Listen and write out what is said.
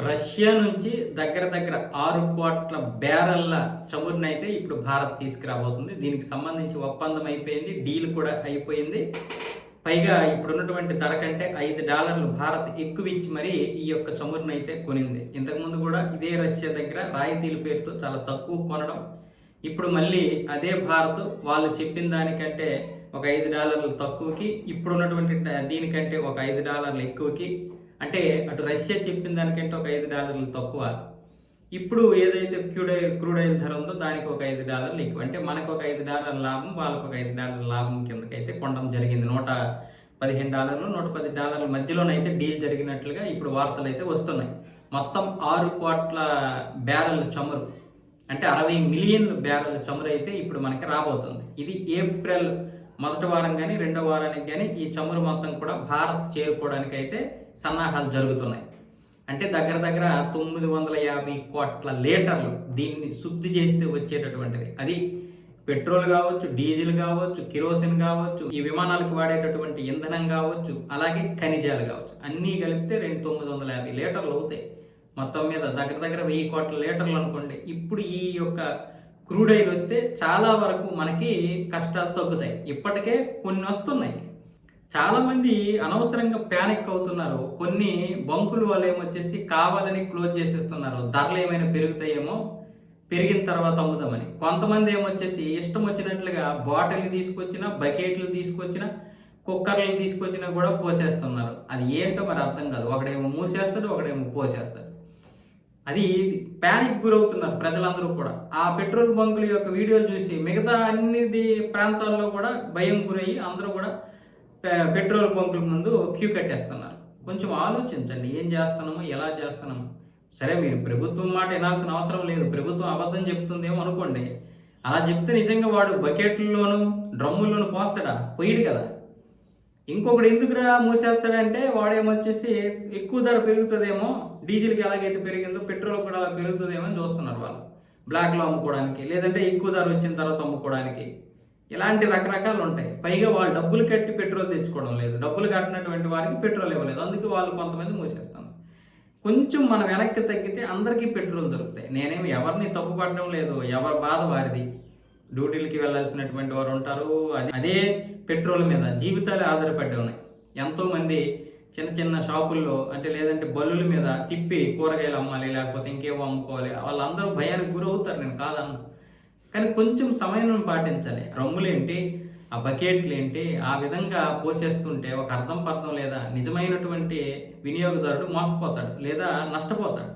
Russia నుంచి దగ్గర దగ్గర 6,00,00,000 బ్యారెల్ల చమురునైతే ఇప్పుడు భారత్ తీసుకురాబోతుంది. దీనికి సంబంధించి ఒప్పందం అయిపోయింది. డీల్ కూడా అయిపోయింది. పైగా ఇప్పుడున్నటువంటి ధర కంటే $5 భారత్ ఎక్కువిచ్చి మరీ ఈ యొక్క చమురునైతే కొనింది. ఇంతకుముందు కూడా ఇదే రష్యా దగ్గర రాయితీల పేరుతో చాలా తక్కువ కొనడం. ఇప్పుడు మళ్ళీ అదే భారత్ వాళ్ళు చెప్పిన దానికంటే ఒక $5 తక్కువకి, ఇప్పుడున్నటువంటి దీనికంటే ఒక $5 ఎక్కువకి, అంటే అటు రష్యా చెప్పిన దానికంటే ఒక $5 తక్కువ. ఇప్పుడు ఏదైతే క్రూడ్ ఆయిల్ ధర ఉందో దానికి ఒక $5 ఎక్కువ. అంటే మనకు ఒక $5 లాభం, వాళ్ళకు ఒక $5 లాభం కిందకైతే కొనడం జరిగింది. $115, $110 మధ్యలోనైతే డీల్ జరిగినట్లుగా ఇప్పుడు వార్తలు అయితే వస్తున్నాయి. మొత్తం 6,00,00,000 బ్యారెల్ చమురు, అంటే 60 మిలియన్ బ్యారెల్ చమురు అయితే ఇప్పుడు మనకి రాబోతుంది. ఇది ఏప్రిల్ మొదటి వారం కానీ రెండో వారానికి కానీ ఈ చమురు మొత్తం కూడా భారత్ చేరుకోవడానికి అయితే సన్నాహాలు జరుగుతున్నాయి. అంటే దగ్గర దగ్గర 950 కోట్ల లీటర్లు దీన్ని శుద్ధి చేస్తే వచ్చేటటువంటిది. అది పెట్రోల్ కావచ్చు, డీజిల్ కావచ్చు, కిరోసిన్ కావచ్చు, ఈ విమానాలకు వాడేటటువంటి ఇంధనం కావచ్చు, అలాగే ఖనిజాలు కావచ్చు, అన్నీ కలిపితే 950 లీటర్లు అవుతాయి. మొత్తం మీద దగ్గర దగ్గర 1000 కోట్ల లీటర్లు అనుకోండి. ఇప్పుడు ఈ యొక్క క్రూడ్ ఆయిల్ వస్తే చాలా వరకు మనకి కష్టాలు తగ్గుతాయి. ఇప్పటికే కొన్ని వస్తున్నాయి. చాలామంది అనవసరంగా ప్యానిక్ అవుతున్నారు. కొన్ని బంకులు వాళ్ళు ఏమొచ్చేసి కావాలని క్లోజ్ చేసేస్తున్నారు. ధరలు ఏమైనా పెరుగుతాయేమో, పెరిగిన తర్వాత అమ్ముదామని. కొంతమంది ఏమొచ్చేసి ఇష్టం వచ్చినట్లుగా బాటిల్ తీసుకొచ్చినా, బకెట్లు తీసుకొచ్చినా, కుక్కర్లు తీసుకొచ్చినా కూడా పోసేస్తున్నారు. అది ఏంటో మరి అర్థం కాదు. ఒకడేమో మూసేస్తాడు, ఒకడేమో పోసేస్తాడు. అది ప్యానిక్ గురవుతున్నారు ప్రజలందరూ కూడా. ఆ పెట్రోల్ బంకుల యొక్క వీడియోలు చూసి మిగతా అన్ని ప్రాంతాల్లో కూడా భయం గురయ్యి అందరూ కూడా పెట్రోల్ బంకుల ముందు క్యూ కట్టేస్తున్నారు. కొంచెం ఆలోచించండి, ఏం చేస్తున్నామో, ఎలా చేస్తున్నాము. సరే, మీరు ప్రభుత్వం మాట వినాల్సిన అవసరం లేదు. ప్రభుత్వం అబద్ధం చెప్తుందేమో అనుకోండి. అలా చెప్తే నిజంగా వాడు బకెట్లలోను డ్రమ్ముల్లోనూ పోస్తాడా? పోయిడు కదా. ఇంకొకడు ఎందుకురా మూసేస్తాడంటే వాడేమొచ్చేసి ఎక్కువ ధర పెరుగుతుందేమో, డీజిల్కి ఎలాగైతే పెరిగిందో పెట్రోల్ కూడా అలా పెరుగుతుందేమో అని చూస్తున్నారు వాళ్ళు. బ్లాక్లో అమ్ముకోవడానికి, లేదంటే ఎక్కువ ధర వచ్చిన తర్వాత అమ్ముకోవడానికి. ఇలాంటి రకరకాలు ఉంటాయి. పైగా వాళ్ళు డబ్బులు కట్టి పెట్రోల్ తెచ్చుకోవడం లేదు. డబ్బులు కట్టినటువంటి వారికి పెట్రోల్ ఇవ్వలేదు. అందుకే వాళ్ళు కొంతమంది మూసేస్తాను. కొంచెం మనం వెనక్కి తగ్గితే అందరికీ పెట్రోల్ దొరుకుతాయి. నేనేమి ఎవరిని తప్పు పడడం లేదు. ఎవరి బాధ వారిది. డ్యూటీలకి వెళ్ళాల్సినటువంటి వారు ఉంటారు. అదే పెట్రోల్ మీద జీవితాలు ఆధారపడి ఉన్నాయి. ఎంతోమంది చిన్న చిన్న షాపుల్లో, అంటే లేదంటే బల్లుల మీద తిప్పి కూరగాయలు అమ్మాలి, లేకపోతే ఇంకేమో అమ్ముకోవాలి. వాళ్ళందరూ భయానికి గురవుతారు, నేను కాదన్నా. కానీ కొంచెం సమయం పాటించాలి. డ్రమ్ములేంటి, ఆ బకెట్లు ఏంటి, ఆ విధంగా పోసేస్తుంటే ఒక అర్థం పర్థం లేదా నిజమైనటువంటి వినియోగదారుడు మోసపోతాడు లేదా నష్టపోతాడు.